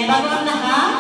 Ayan, bago ang lahat.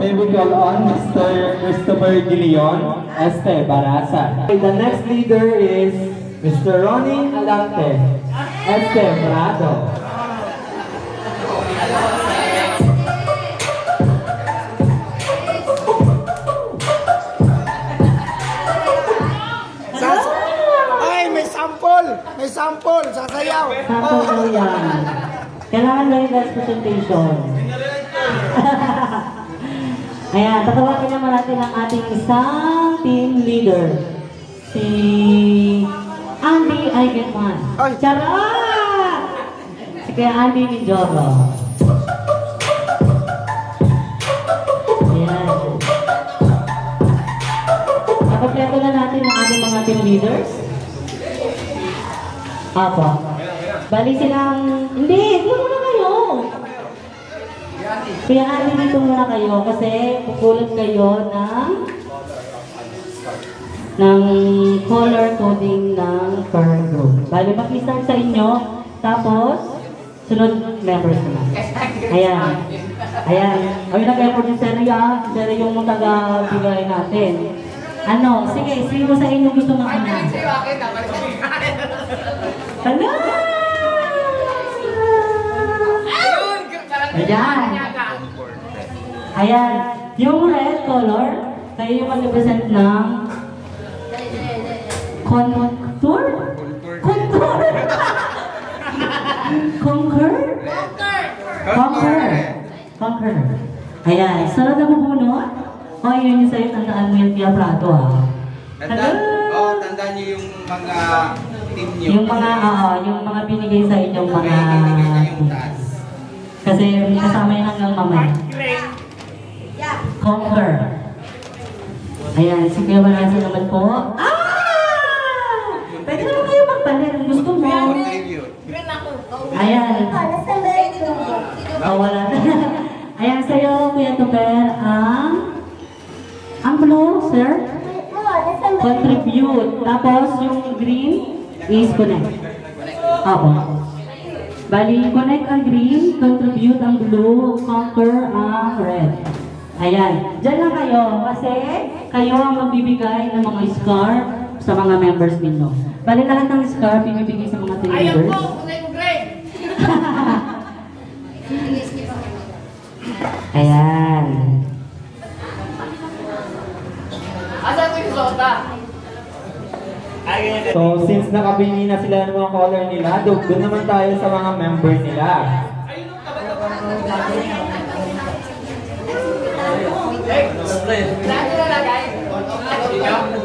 May we call on Mr. Christopher Gilion Este Barasa. The next leader is Mr. Ronnie Alante Este Prado. Ay, may sample! May sample! Sasayaw! Sample daw yan. Kailangan na yung last presentation. Ayan, tatawagin naman natin ang ating isang team leader. Si Andy Aigetman. Charot! Si Kuya Andy Minjoro. Ayan. Nakompleto na natin ang ating mga team leaders. Apo. Bali silang... Hindi! Dito muna kayo! Kaya Andy, dito muna kayo kasi pupulot kayo ng color coding ng per group. Bali, mag-start sa inyo, tapos sunod members naman. Ayan. Ayan. Ayun nag-effort yung Seria. Seria yung taga-bigay natin. Ano? Sige, sino sa inyo gusto makina? Hala! Ayan. Ayan. Yung red color, kayo yung mag-represent ng contour? Contour? Conquer? Conquer. Conquer. Ayan. Sarap na bubunot? O, yun yung sa'yo, tandaan mo yung Tia Prado, ah. Tandaan niyo yung mga team niyo. Yung mga binigay sa inyong mga team. Kasi kasama yun hanggang mamaya. Conquer. Ayan, si Kuya Barasa naman po. Pwede naman kayo magpalit kung gusto mo. Ayan. Wala na. Ayan, sa'yo, Kuya Tuber, ang blue, sir? Contribute. Tapos, yung green is connect. Opo. Bali, connect ang green, contribute ang blue, conquer ang red. Ayan. Diyan lang kayo kasi kayo ang magbibigay ng mga scarf sa mga members ninyo. Bali, lahat ng scarf ibibigay sa mga team leaders. Ayaw po! Kulay gray! Ayan. Asa ito yung sota? So, since nakabili na sila ng mga color nila, doon naman tayo sa mga member nila.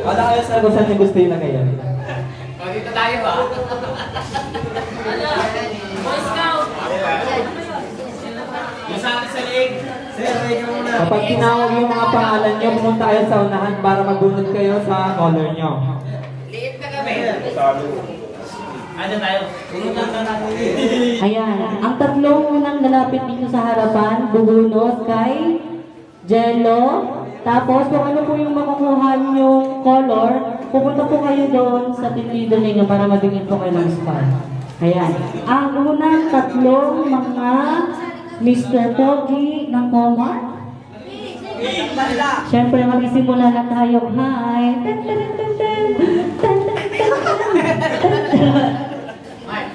Wala kayo sa kung saan yung gusto yung lagay yan. Dito tayo ba? Boy Scout! Yung sa atin sa leg. Kapag tinawag yung mga pangalan nyo, pumunta kayo sa unahan para magbunod kayo sa color nyo. Liit na kami. Ano tayo? Punutan na natin. Ayan, ang tatlong unang lalapit dito sa harapan, bubunot kay Jello. Tapos kung ano po yung makukuha yung color, pupunta po kayo doon sa team leader ninyo para mabigyan po kayo ng spot. Ayan, ang unang tatlong mga Mr. Pogi ng Comar. Siyempre, magsisimula na tayo. Hi!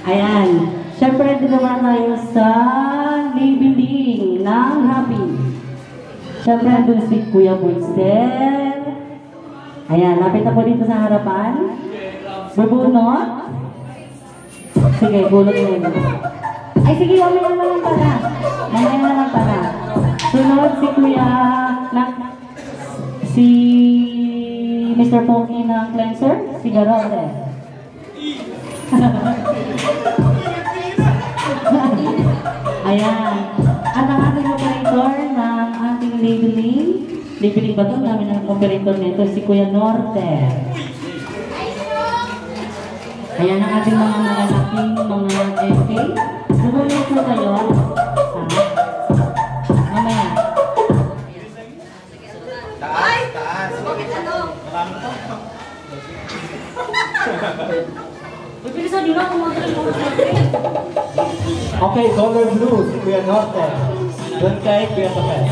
Ayan. Siyempre, dito naman tayo sa labeling ng Happy. Siyempre, doon si Kuya Bulsel. Ayan, lapit na po dito sa harapan. Bubunot. Sige, bunot na yun. Ay, sige, mamaya na lang para. Mamaya na lang para. Sunod si Kuya si Mr. Pogi ng cleanser, si Garote. Ayan. At ang ating operator ng ating labeling. Labeling ba ito? Dami ng operator nito, si Kuya Norte. Ayan ang ating mga malalaking mga FK. Bumulong po kayo. Mamaya. Taas. Bakit ano? Bibilisan nyo na kung Okay, color blue, si Kuya Norte. Doon kay Kuya Topet.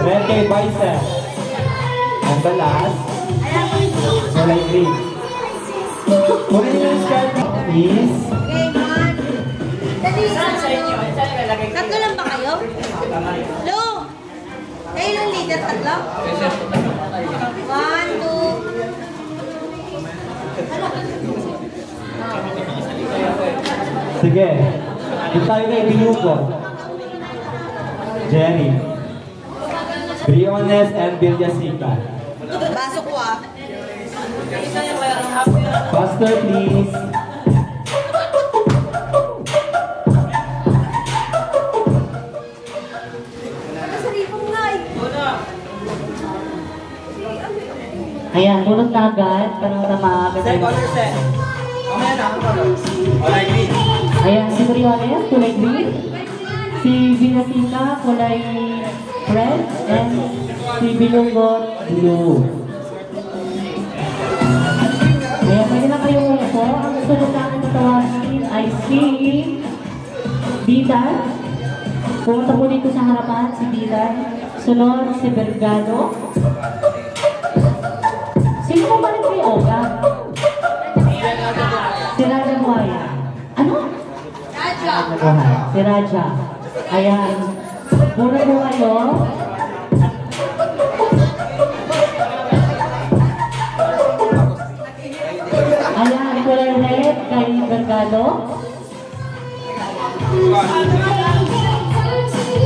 Red kay Bicep. And the last, kulay green. Kunin yung skirt is... Okay, man. Dali. Saan sa inyo? Saan ilalagay ko? Tatlo lang ba kayo? Lo! Kayo lang leader, tatlo? 1, 2. Sige. Dito tayo kay Binugo. Jenny. Briones and Villasica. Baso ko ah. Faster, please. Nasaripong nga eh. Ayan, bunot na agad. Parang tama. Color set. Mamaya na ang color. Color green. Ayan, si Briones, kulay green. Si Villasica, kulay red. And si Bilungot, blue. Ayan, pwede na kayo upo. Ang sunod na aking tawagin ay si Bitan. Pumunta po dito sa harapan si Bitan. Sunod si Bergado. Sino mo ba rin kay Oga? Si Raja Buhaya. Ano? Raja. Si Raja. Ayan. Muna po kayo. Ayan, kulay red kay Bergado.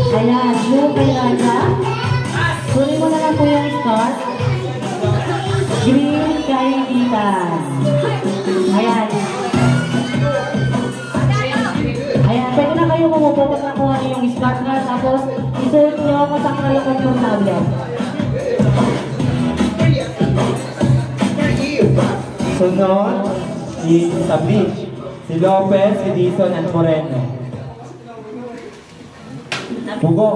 Ayan, blue kay Raja. Kunin mo na lang po yung scarf. Green kay Ethan. Ayan. Ayan, pwede na kayo kumupo pag nakuha niyo yung scarf na. Tapos, isuot niyo ako sa kayo komportable. Sunod, sa Bleach. Si Lopez, si Dizon, and Moreno. Hugo.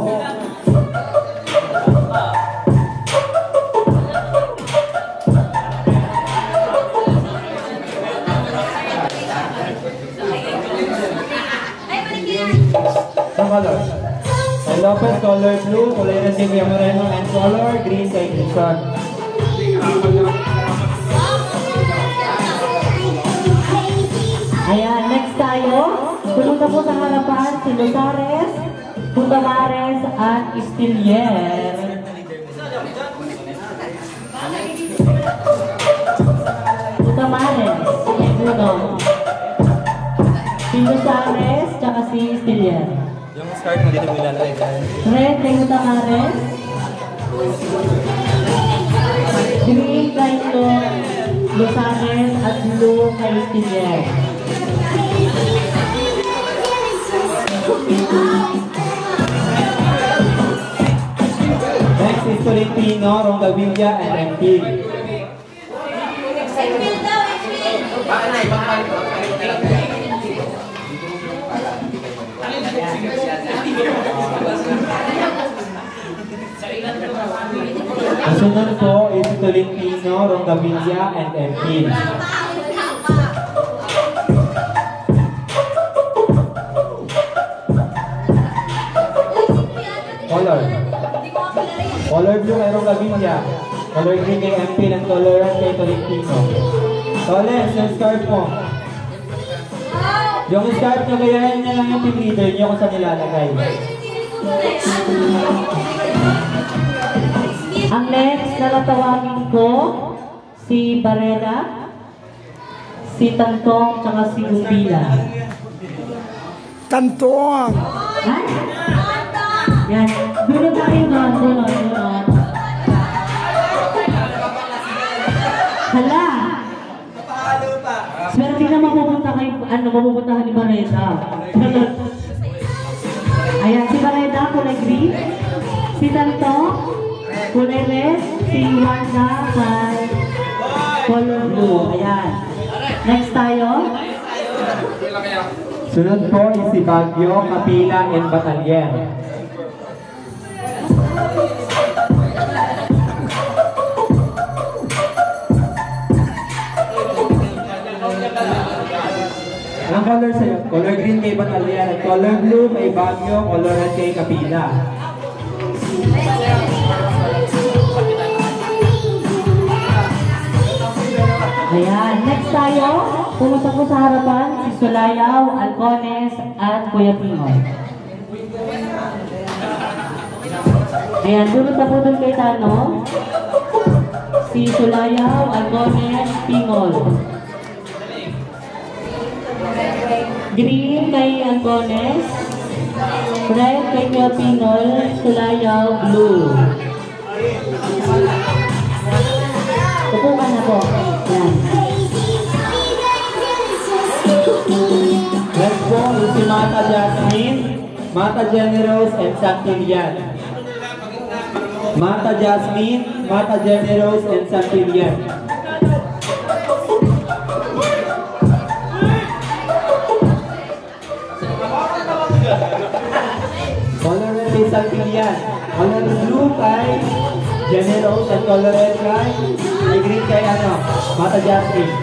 Sa color. Kay Lopez, color blue. Kulay na si Kuya Moreno. And color green kay Dizon. Ayan, next tayo. Pumunta po sa harapan si Losares, Putamares, at Istilier. Putamares, si Bruno. Si Losares, tsaka si Istilier. Yung skirt mo dito mo ilalagay dahil. Red kay Putamares. Green kay Losares at blue kay Istilier. Next is Tolentino, Ronda Villa, and Empil. Exfil daw, exfil. Kasunod po is Tolentino, Rongabilia, and Empil. Color. Color blue kay Rongabilia. Color green kay Empil, and color red kay Tolentino. Toles, yung scarf mo. Yung scarf nyo, gayahin niya lang yung team leader nyo kung saan nilalagay. Ang next na natawagin ko, si Barela, si Tantong, tsaka si Gumbila. Tantong. Ay? Yan. Dulo tayo doon. Dulo. Hala! Swerte na mapupuntahan ni Barela. Ayan, si Barela, kulay green. Si Tantong, kulay red. Si Wanda, color blue. Ayan. Next tayo. Sunod po is si Baguio, Kapila, and Batalyer. Anong color sa'yo? Color green kay Batalyer, at color blue kay Baguio, color red kay Kapila. Ayan, next tayo, pumunta po sa harapan si Sulayaw, Alcones, at Kuya Pinoy. Ayan, sunod na po doon kay Tano, si Sulayaw, Alcones, Pinoy. Green kay Alcones, red kay Kuya Pinoy, Sulayaw, blue. Upo ka na po. Yan. Next po is si Mata Jasmine, Mata Generous, and Santilian. Mata Jasmine, Mata Generous, and Santilian. Color red kay Santilian. Color blue kay Generous, and color red kay green kay Mata Jasmine.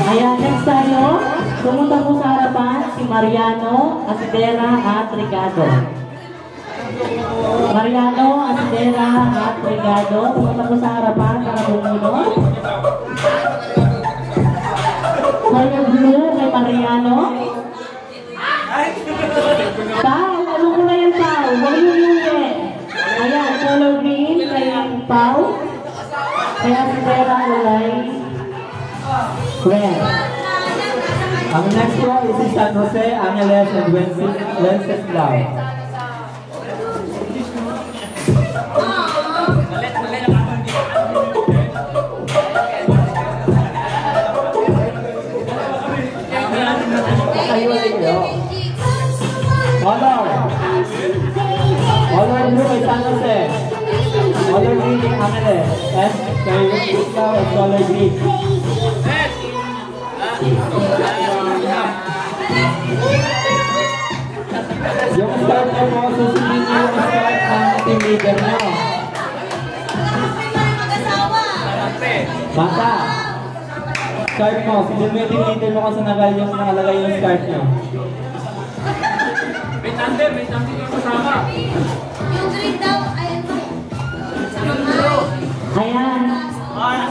Ayan, next tayo. Pumunta po sa harapan si Mariano, Asidera, at Ricardo. Mariano, Asidera, at Ricardo. Pumunta po sa harapan para bumunod. Color blue kay Mariano. Pao, ano ko na yan, Pao? Huwag yung yungi. Ayan, color green kay Pao. Kaya Asidera, ulay. Red. Ang next po is si San Jose, Angeles, and Wenceslao. Color. Color blue kay San Jose. Color green kay Angeles. And kay Wenceslao and color green. Yung start nyo mo, susundin nyo yung start ng team leader nyo. Mata! Start mo, sundin mo yung team leader mo kasi nakalagay yung start nyo. May number yung kasama. Yung green daw, ayan mo. Ayan.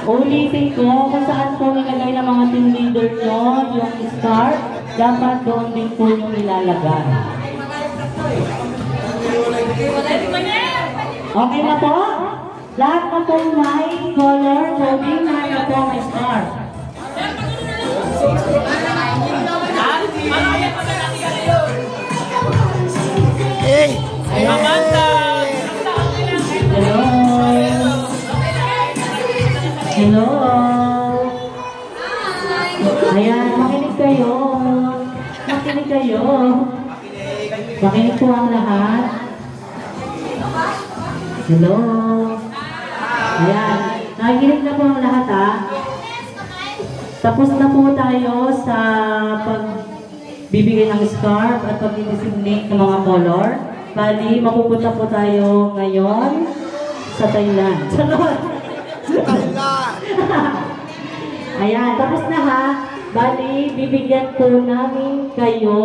Ulitin ko kung saan po nilagay ng mga team leader nyo yung start, dapat doon din po yung nilalagay. Okay na po? Lahat na po may color coding na po may start. Hey! Hello! Hello! Ayan, makinig kayo. Makinig kayo. Makinig po ang lahat. Hello! Ayan. nakikinig na po ang lahat ha. Tapos na po tayo sa pagbibigay ng scarf at pag-designate ng mga color. Bali, mapupunta po tayo ngayon sa Thailand. Thailand! Ayan, tapos na ha. Bali, bibigyan po namin kayo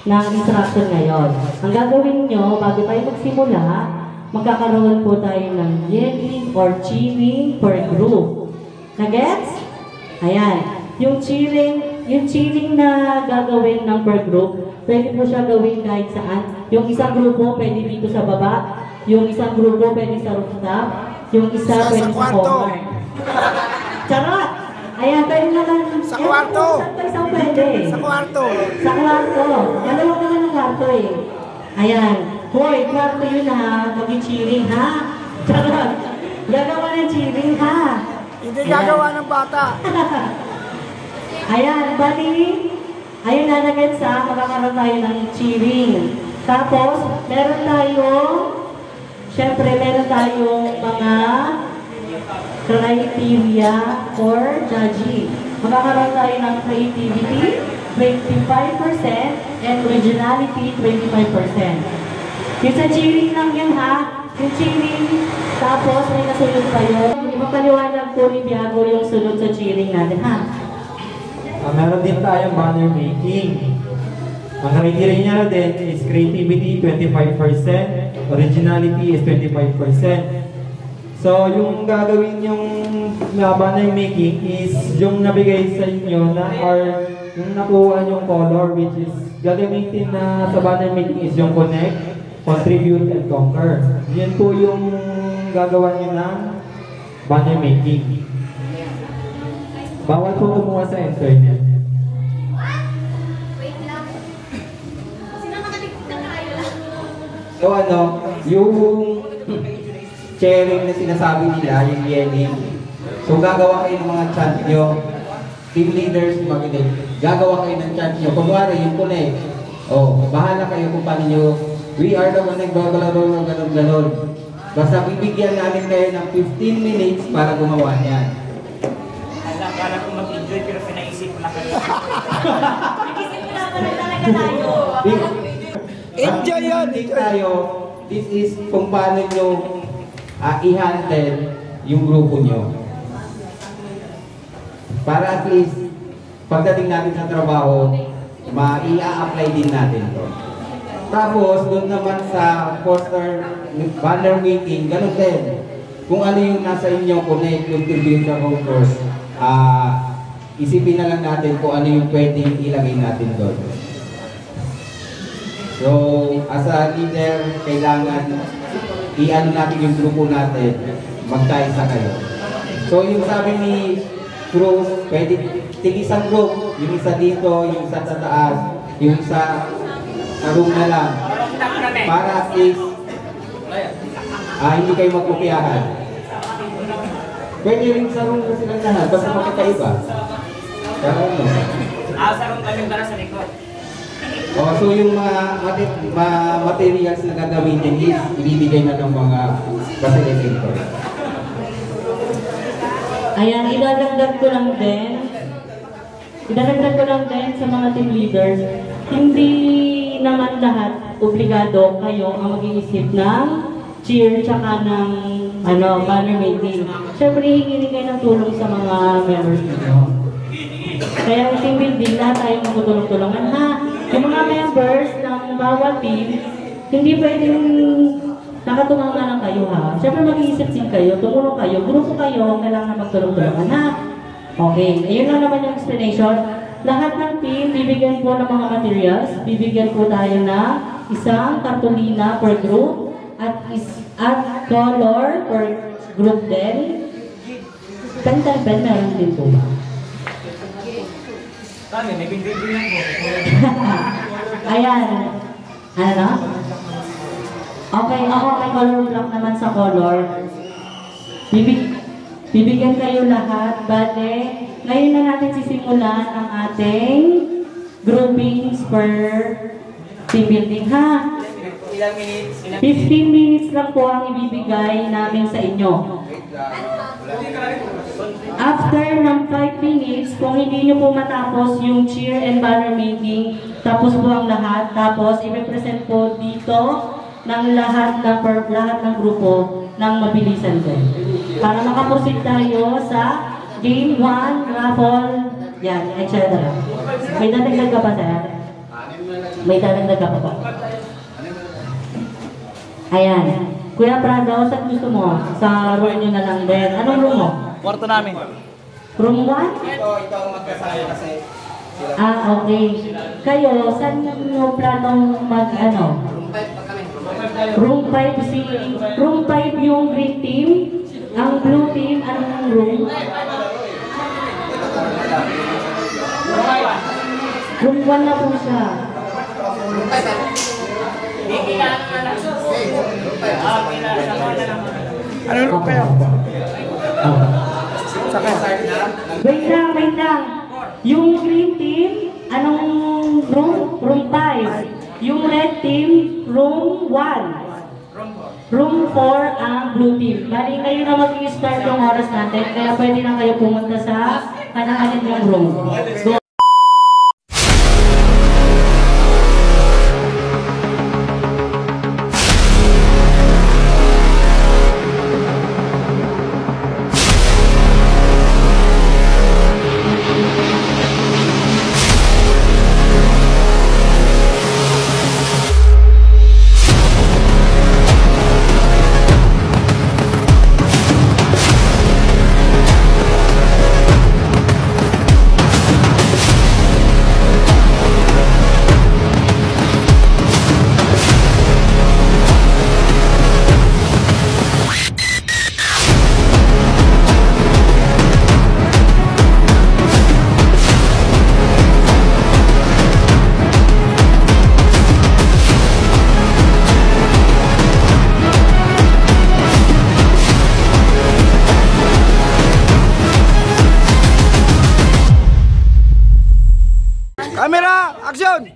ng instruction ngayon. Ang gagawin nyo, bago tayo magsimula, magkakaroon po tayo ng yelling or cheering per group. Na-gets? Ayan. Yung cheering na gagawin ng per group, pwede po siya gawin kahit saan. Yung isang grupo, pwede dito sa baba. Yung isang grupo, pwede sa rooftop. Yung isa, pwede sa cover. Charot! Ayan, pwede naman. Sa kwarto. Isang pwede. Sa kwarto. Sa kwarto. Dalawang naman ang kwarto eh. Ayan. Hoy, kwarto yun ha. Mag-cheering ha. Charot. Gagawa ng cheering ha. Hindi gagawa ng bata. Ayan, bali. Ayun na naman sa makakaroon tayo ng cheering. Tapos, meron tayong, syempre meron tayong mga criteria for judging. Magkakaroon tayo ng creativity, 25%, and originality, 25%. Yung sa cheering lang yan ha. Yung cheering, tapos may nasunod pa yun. Ipapaliwanag po ni Biago yung sunod sa cheering natin ha. Meron din tayong banner making. Ang criteria niya din is creativity 25%, originality is 25%. So, yung gagawin yung banner making is yung nabigay sa inyo na or yung nakuha yung color which is gagamitin na sa banner making is yung connect, contribute, and conquer. Yan po yung gagawa nyo ng banner making. Bawal po kumuha sa internet. So yung sharing na sinasabi nila, yung yelling. So gagawa kayo ng mga chant nyo, team leaders, gagawa kayo ng chant nyo. Kunwari yung connect, bahala kayo kung paano nyo, we are the connect, ganon. Basta bibigyan namin kayo ng 15 minutes para gumawa niyan. Akala ko mag-enjoy pero pinaisip ko na kayo. Nag-isip ko na pala talaga tayo. Enjoy yun! Tayo, this is kung paano nyo i-handle yung grupo nyo. Para at least, pagdating natin sa trabaho, ma-i-apply din natin to. Tapos, doon naman sa poster, banner meeting, ganun din. Kung ano yung nasa inyo, connect, contribute sa course, isipin na lang natin kung ano yung pwedeng ilagay natin doon. So, as a leader, kailangan i-ano natin yung grupo natin, magkaisa kayo. So, yung sabi ni Cruz, pwede tig-isang group, yung isa dito, yung isa sa taas, yung isa sa room na lang. Para at least, hindi kayo magkupiyahan. Pwede rin sa room na silang lahat, basta magkakaiba. Kaya ano? Sa room kami para sa likod. So yung mga materials na gagamitin is ibibigay na ng mga facilitator. Ayan, idadagdag ko lang din sa mga team leaders, hindi naman lahat obligado kayo ang mag-iisip ng cheer tsaka ng banner making. Siyempre, hihingi kayo ng tulong sa mga members nyo. Kaya yung team building, lahat tayong magtutulong-tulungan ha. Yung mga members ng bawat team, hindi pwedeng nakatumanga lang kayo ha. Siyempre mag-iisip din kayo, tumulong kayo, grupo kayo, kailangan na magtulong-tulungan ha. Okay, ayun lang naman yung explanation. Lahat ng team, bibigyan po ng mga materials, bibigyan po tayo na isang kartolina per group at color per group din. Pen, meron din po ba? Kami, may bingbing lang po. Ayan. Ano? Okay, ako may color block naman sa color. Bibigyan kayo lahat. Bale, ngayon na natin sisimulan ang ating groupings per team building, ha? Ilang minutes? 15 minutes lang po ang ibibigay namin sa inyo. After ng 5 minutes, kung hindi nyo po matapos yung cheer and banner making, tapos po ang lahat, tapos i-represent po dito ng lahat ng grupo ng mabilisan din. Para makaproceed tayo sa game 1, raffle, yan, etc. May dadagdag ka pa, sir? May dadagdag ka pa ba? Ayan. Kuya Prado, saan gusto mo? Sa room nyo na lang din. Anong room mo? Kwarto namin. Room 1? Ito ang magkasaya kasi. Okay. Kayo, saan nyo planong mag-ano? Room 5 si... Room 5 yung green team. Ang blue team, anong room? Room 1 na po siya. Ano yung kayo? Wait lang. Yung green team, anong room? Room 5. Yung red team, room 1. Room 4 ang blue team. Bali kayo na mag-i-start yung oras natin, kaya pwede na kayo pumunta sa kanya-kanyang room. Go. Camera, action!